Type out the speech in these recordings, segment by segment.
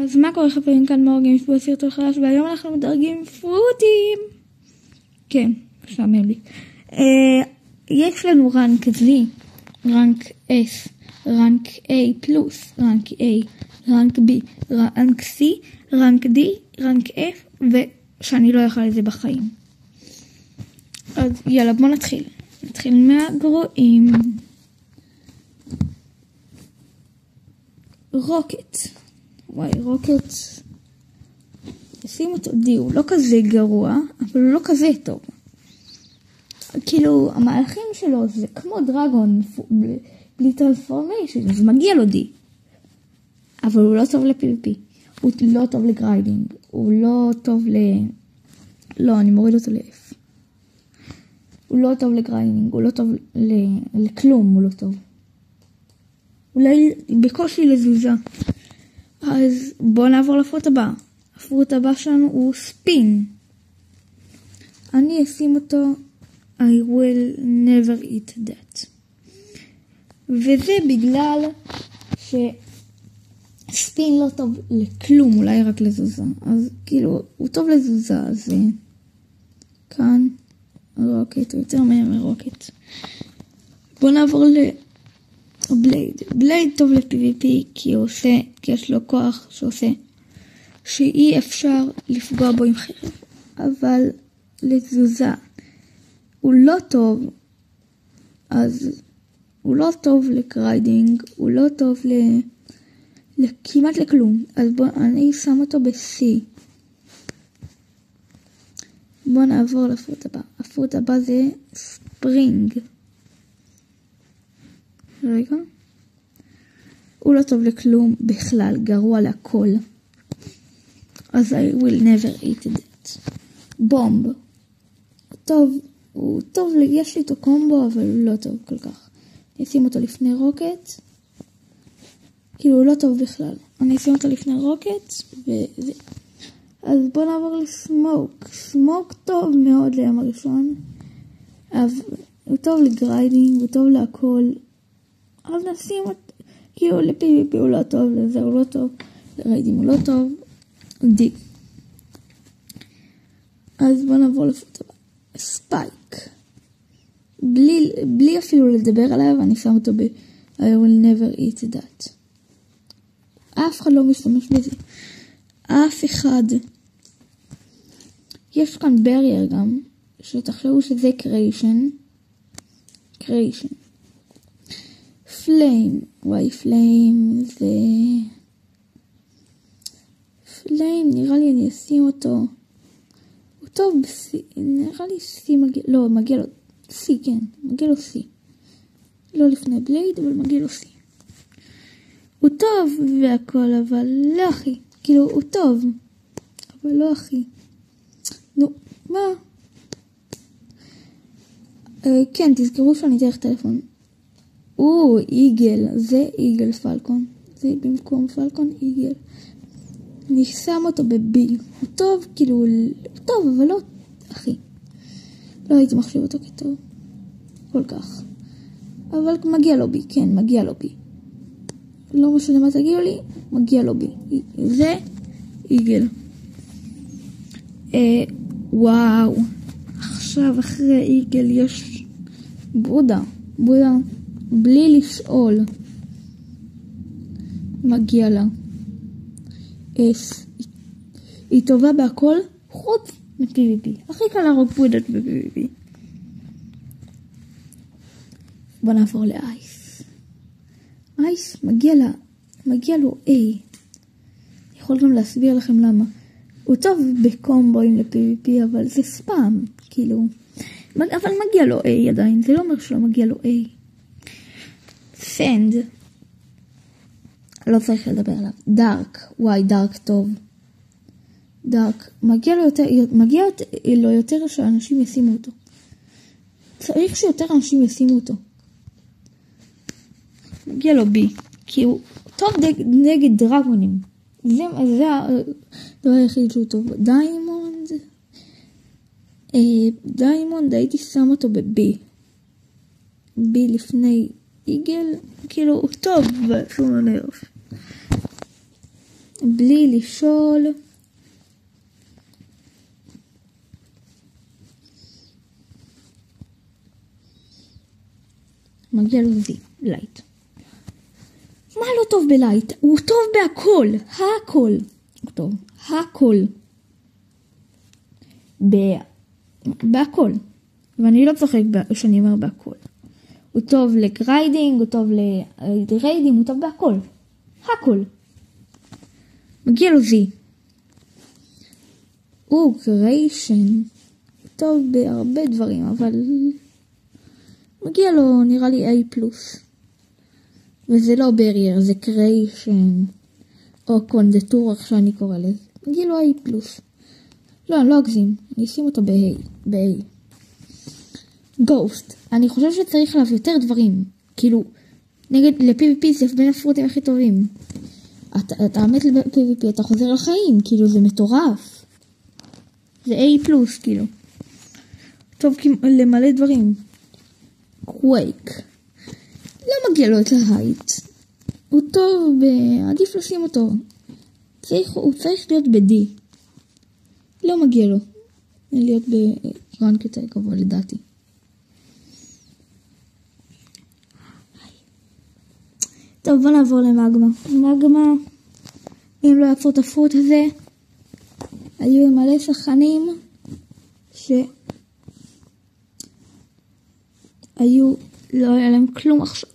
אז מה קורה חברים, כאן מאור גיימס בסרטון חדש, והיום אנחנו מדרגים פרוטים. כן, משעמם לי. יש לנו רנק Z, רנק S, רנק A פלוס, רנק A, רנק B, רנק C, רנק D, רנק F, ושאני לא יכולה לזה בחיים. אז יאללה, בוא נתחיל. נתחיל מהגרועים. רוקט. וואי, רוקט. שים אותו D, הוא לא כזה גרוע, אבל הוא לא כזה טוב. כאילו, המהלכים שלו זה כמו דרגון, בלי טרנספורמיישן, אז מגיע לו D. אבל הוא לא טוב ל-PvP. הוא לא טוב לגריידינג. הוא לא טוב לא, אני מוריד אותו ל-F. הוא לא טוב לגריידינג, הוא לא טוב לכלום, הוא לא טוב. אולי בקושי לזוזה. אז בואו נעבור לפרוט הבא. הפרוט הבא שלנו הוא ספין. אני אשים אותו I will never eat that. וזה בגלל שספין לא טוב לכלום, אולי רק לזוזה. אז כאילו, הוא טוב לזוזה, אז כאן רוקט, הוא יותר מהר מרוקט. בואו נעבור לבלייד. בלייד טוב ל-PvP כי יש לו כוח שעושה שאי אפשר לפגוע בו עם חרב. אבל לזוזה הוא לא טוב, אז הוא לא טוב לגריידינג, הוא לא טוב כמעט לכלום. אז אני שם אותו ב-C. בואו נעבור לפרוט הבא. הפרוט הבא זה ספרינג. רגע. הוא לא טוב לכלום בכלל, גרוע להכל. אז I will never eat that. בומב. הוא טוב, יש לי אותו קומבו, אבל הוא לא טוב כל כך. אני אשים אותו לפני רוקט. כאילו הוא לא טוב בכלל. אני אשים אותו לפני רוקט, וזה. אז בואו נעבור לסמוק. סמוק טוב מאוד ליום הראשון. הוא טוב לגריידינג, הוא טוב להכל. אז נשים אותו, כאילו ל-PvP הוא לא טוב, לזה הוא לא טוב, לריידינג הוא לא טוב. D. אז בואו נעבור לפרוט הבא. ספייק. בלי אפילו לדבר עליו, אני שם אותו I will never eat that. אף אחד לא משתמש בזה. אף אחד. יש כאן ברייר גם, שתחשבו שזה creation. פליים. וואי, פליים זה... פליים, נראה לי אני אשים אותו. הוא טוב ב-C, נראה לי C מגיע... לא, מגיע לו C, כן. מגיע לו C. לא לפני בלייד, אבל מגיע לו C. הוא טוב והכל, אבל לא הכי. כאילו, הוא טוב, אבל לא הכי. נו, מה? כן, תזכרו שאני צריך טלפון. איגל. זה איגל פלקון. זה במקום פלקון איגל. אני שם אותו ב-B. הוא טוב, כאילו, הוא טוב, אבל לא הכי. לא הייתי מחשיב אותו כטוב. כל כך. אבל מגיע לו B, כן, מגיע לו B. לא משנה מה תגיעו לי, מגיע לו B. זה איגל. וואו. עכשיו אחרי איגל יש בודה. בלי לשאול. מגיע לה. היא טובה בהכל חוץ מ-PvP. הכי קל להרוג בודות ב-PvP. בוא נעבור לאייס. אייס מגיע לו A. אני יכול גם להסביר לכם למה. הוא טוב בקומבוים ל-PvP, אבל זה ספאם, כאילו. אבל מגיע לו A עדיין, זה לא אומר שלא מגיע לו A. סנד. לא צריך לדבר עליו. דארק. וואי, דארק טוב. דארק. מגיע לו יותר שאנשים ישימו אותו. צריך שיותר אנשים ישימו אותו. מגיע לו B. כי הוא טוב נגד דרגונים. זה הדבר היחיד שהוא טוב. דיימונד הייתי שם אותו ב-B. B לפני איגל, כאילו הוא טוב בשום נרף. בלי לשאול. מגיע לו זי, לייט. מה לא טוב בלייט? הוא טוב בהכל, הכל. הוא טוב, הכל. בהכל. ואני לא צוחק שאני אומר בהכל. הוא טוב לגריידינג, הוא טוב לריידינג, הוא טוב בהכל. הכל. מגיע לו זי. הוא גריישן. טוב בהרבה דברים, אבל מגיע לו נראה לי A+. וזה לא ברייר, זה קריישן. או קונדטור, איך שאני קורא לזה. מגיע לו A+. לא, אני לא אגזים. אני אשים אותו ב-A. גוסט. אני חושב שצריך עליו יותר דברים. כאילו, נגד ל-PvP זה בין הפרוטים הכי טובים. אתה עמת ל-PvP, אתה חוזר לחיים. כאילו, זה מטורף. זה A+, כאילו. טוב למלא דברים. קווייק. לא מגיע לו את ההייט. הוא טוב עדיף לשים אותו. הוא צריך להיות ב-D. לא מגיע לו. להיות ברנק יותר גבוה לדעתי. טוב, בוא נעבור למגמה. מגמה, אם לא יעצור את הפרוט הזה, היו מלא שחקנים לא היה להם כלום עכשיו.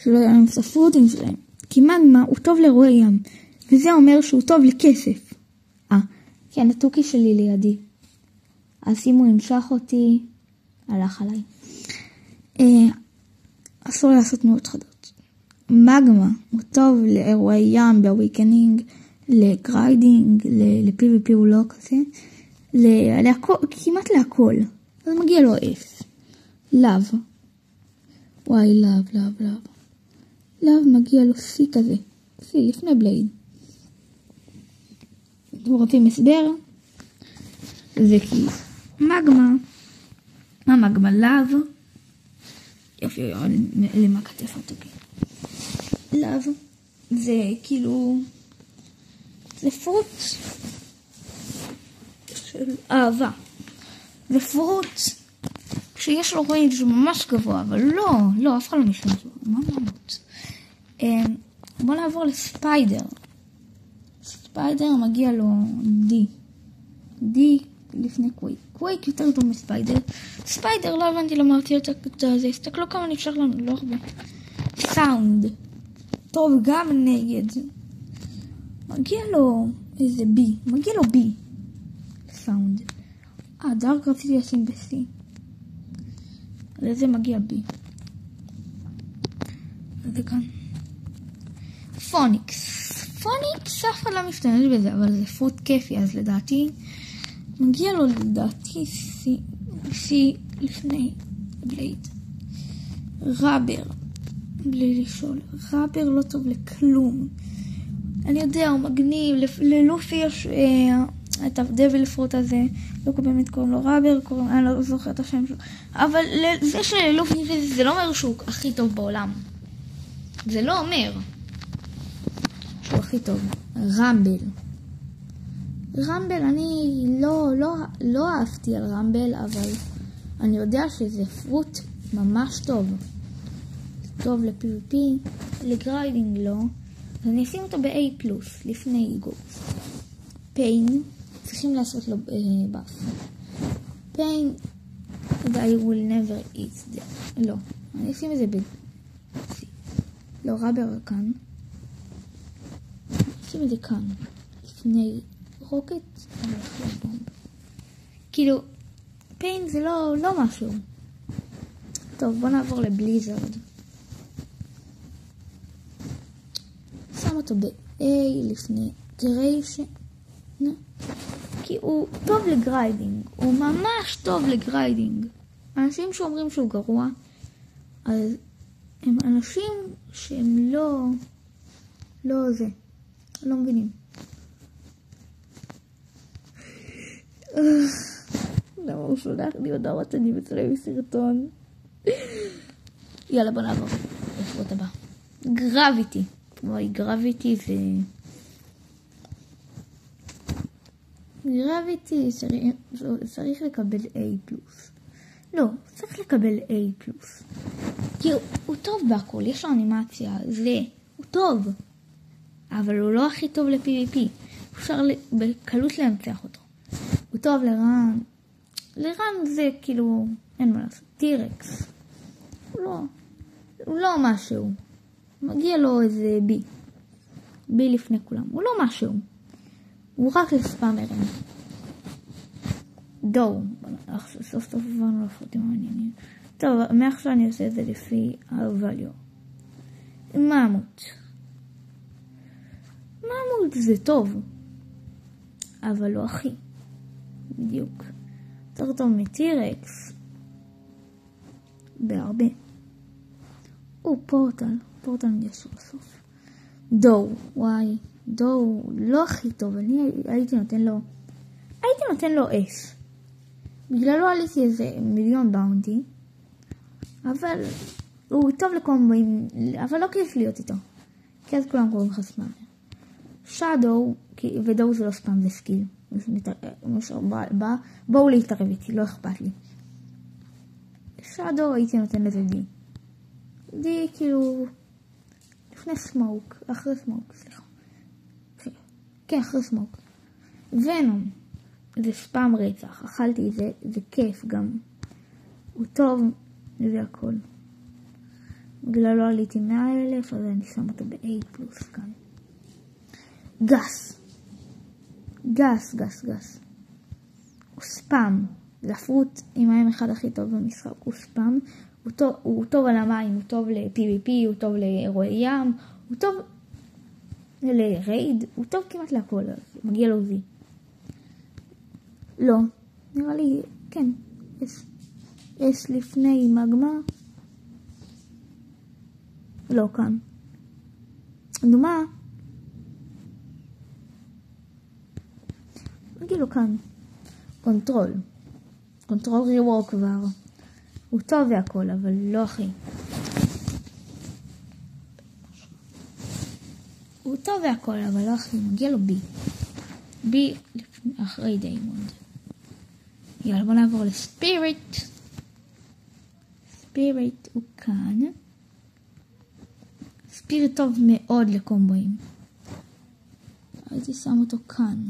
שלא היה להם ספרותים שלהם. כי מגמה הוא טוב לרועי ים. וזה אומר שהוא טוב לכסף. כן, התוקי שלי לידי. אז אם הוא המשך אותי, הלך עליי. אסור לעשות תנועות חדות. מגמה הוא טוב לאירועי ים, בוויקנינג, לגריידינג, ל-PvP הוא לא כזה. כמעט להכל. אז מגיע לו F. לב. וואי, לב. לב מגיע לו C כזה. C לפני בלייד. אתם רוצים הסבר? זה כי מגמה. מה מגמה? לב. יופי, למה כתף אותו? לב. זה כאילו זה פרוט של אהבה. זה פרוט שיש לו ריינג' ממש גבוה, אבל לא, אף אחד לא משתמש בו. מה מעלות? בוא נעבור לספיידר. ספיידר מגיע לו D לפני קווייק. קווייק יותר טוב מספיידר. ספיידר לא הבנתי למה אמרתי יותר זה. הסתכלו כמה נפשר לנו, לא הרבה. סאונד. טוב גם נגד. מגיע לו איזה B. מגיע לו B. סאונד. דארק רציתי לשים ב-C. לזה מגיע B. זה כאן. פוניקס אף אחד לא משתמש בזה, אבל זה פרוט כיפי, אז לדעתי מגיע לו לדעתי C לפני בלייד. רבר, בלי לשאול. רבר לא טוב לכלום. אני יודע, הוא מגניב. ללופי יש את הדבל פרוט הזה, לא באמת קוראים לו רבר, אני לא זוכר את השם שלו. אבל זה שללופי זה לא אומר שהוא הכי טוב בעולם. זה לא אומר שהוא הכי טוב. רמבל, אני לא אהבתי על רמבל, אבל אני יודע שזה פרוט ממש טוב. טוב ל-PvP, לגריידינג לא. אז אני אשים אותו ב-A+, לפני גוס. פיין, צריכים לעשות לו באף. פיין, I will never eat that. לא, אני אשים את זה ב-C. לא, רבר כאן. שים את זה כאן. לפני רוקט, אני הולך לבומב. כאילו, פיין זה לא משהו. טוב, בוא נעבור לבליזרד. שם אותו ב-A לפני גריישן. כי הוא טוב לגריידינג. הוא ממש טוב לגריידינג. אנשים שאומרים שהוא גרוע, אז הם אנשים שהם לא זה. לא מבינים. למה הוא שולח לי הודעות אני מצלם סרטון. יאללה בוא נעבור לפרוט הבא. גרביטי. וואי, גרביטי זה גרביטי צריך לקבל A+. לא, צריך לקבל A+. כי הוא טוב בהכל, יש לו אנימציה, הוא טוב. אבל הוא לא הכי טוב ל-PvP. אפשר בקלות להנצח אותו. הוא טוב לרן. לרן זה כאילו, אין מה לעשות. טירקס. הוא לא משהו. מגיע לו איזה בי לפני כולם. הוא לא משהו. הוא רק לספאמרים. סוף סוף עברנו לפרוטים המעניינים. טוב, מעכשיו אני עושה את זה לפי ה-value. ממות זה טוב. אבל לא הכי. בדיוק. יותר טוב מטירקס. בהרבה. פורטל יש בסוף. דו לא הכי טוב. אני הייתי נותן לו אש. בגללו עליתי איזה 1,000,000 באונטי. אבל הוא טוב לקומבים. אבל לא כיף להיות איתו. כי אז כולם קוראים לך ספאמר. שדו, ודו זה לא ספאם, זה סקיל. בואו להתערב איתי, לא אכפת לי. שדו הייתי נותן לזה די כאילו לפני סמוק, אחרי סמוק, סליחה. כן, אחרי סמוק. ונום, זה ספאם רצח, אכלתי, זה כיף גם. הוא טוב, זה הכל. בגלל לא עליתי 100,000, אז אני שם אותו ב-A+ כאן. גס. הוא ספאם. זה הפרוט עם הים אחד הכי טוב במשחק, הוא ספאם. הוא טוב על המים, הוא טוב ל-PvP, הוא טוב לאירועי ים, הוא טוב לרייד, הוא טוב כמעט להכל, מגיע לו וי. לא, נראה לי, כן, יש לפני מגמה. לא, כאן. דומה. מגיע לו כאן. קונטרול ריוור כבר. הוא טוב והכל, אבל לא הכי. הוא טוב והכל, אבל לא הכי. מגיע לו בי אחרי דיימונד. יאללה, בוא נעבור לספיריט. ספיריט הוא כאן. ספיריט טוב מאוד לקומבואים. הייתי שם אותו כאן.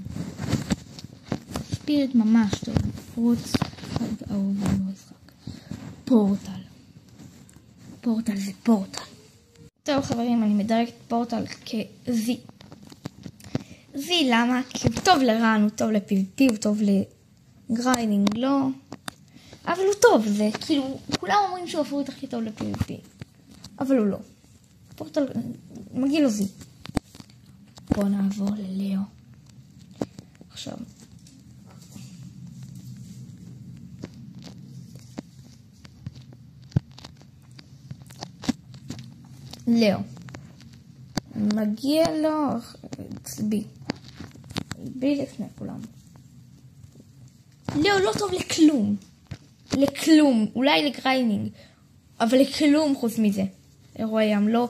ספיריט ממש טוב. פרוץ אהוב במשחק. פורטל זה פורטל. טוב חברים, אני מדרגת פורטל כ-Z. Z למה? כי הוא טוב לרן, הוא טוב ל-PvP, הוא טוב לגריינינג, לא. אבל הוא טוב, זה כאילו, כולם אומרים שהוא הפרוט הכי טוב ל-PvP. אבל הוא לא. פורטל, מגיע לו Z. בוא נעבור ללאו. עכשיו. לאו. מגיע לו בי לפני כולם. לאו לא טוב לכלום. אולי לגריינינג. אבל לכלום חוץ מזה. אירועי ים לא,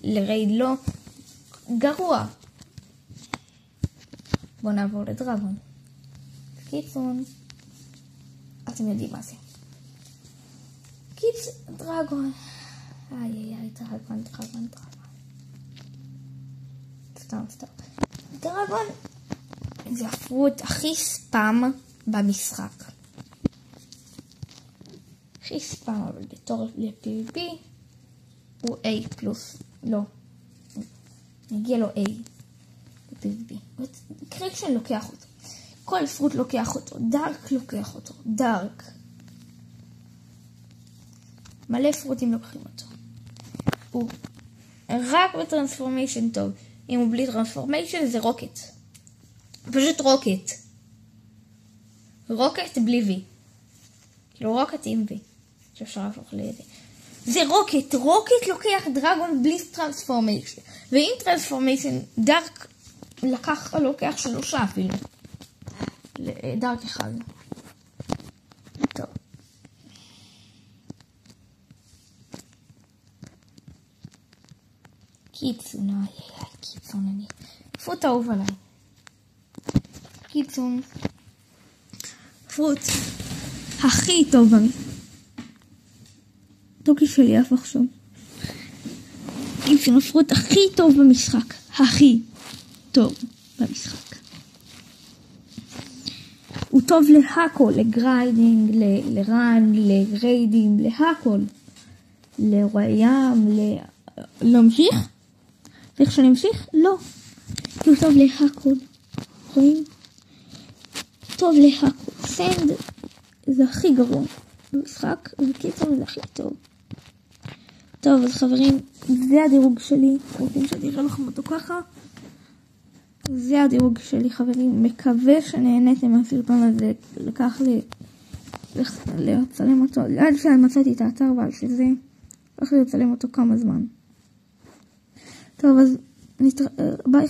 לרייד לא. גרוע. בואו נעבור לדרגון. קיצון. אתם יודעים מה זה. דרגון. דרגון. סתם. דרגון זה הפרוט הכי ספאם במשחק. הכי ספאם, אבל בתור ל-PvP הוא A+. לא. נגיע לו A. ל-PvP. קריקשן לוקח אותו. כל פרוט לוקח אותו. דארק לוקח אותו. דארק. מלא פרוטים לוקחים אותו. הוא רק בטרנספורמיישן טוב. אם הוא בלי טרנספורמיישן זה רוקט. פשוט רוקט. רוקט בלי וי. כאילו רוקט עם וי. שאפשר להפוך לידי. זה רוקט. רוקט לוקח דרגון בלי טרנספורמיישן. ואם טרנספורמיישן דארק לוקח 3 אפילו. דארק 1. טוב. קיצון, קיצון אני. פרוט אהוב עליי. קיצור, פרוט הכי טוב טוקי שלי אף עכשיו. קיצור, הפרוט הכי טוב במשחק. הכי טוב במשחק. הוא טוב להכל, לגריידינג, לרן, לגריידים, להכל. לרואי ים, להמשיך? צריך שאני אמשיך? לא. הוא טוב להכל. רואים? טוב להכל. סנד זה הכי גרוע במשחק, וקיצור זה הכי טוב. טוב, אז חברים, זה הדירוג שלי. רוצים שאני אראה לכם אותו ככה? זה הדירוג שלי, חברים. מקווה שנהניתם מהסרטון הזה. לקח לי לצלם אותו, עד שאני מצאתי את האתר ועל שזה לקח לי לצלם אותו כמה זמן. טוב, אז ביי.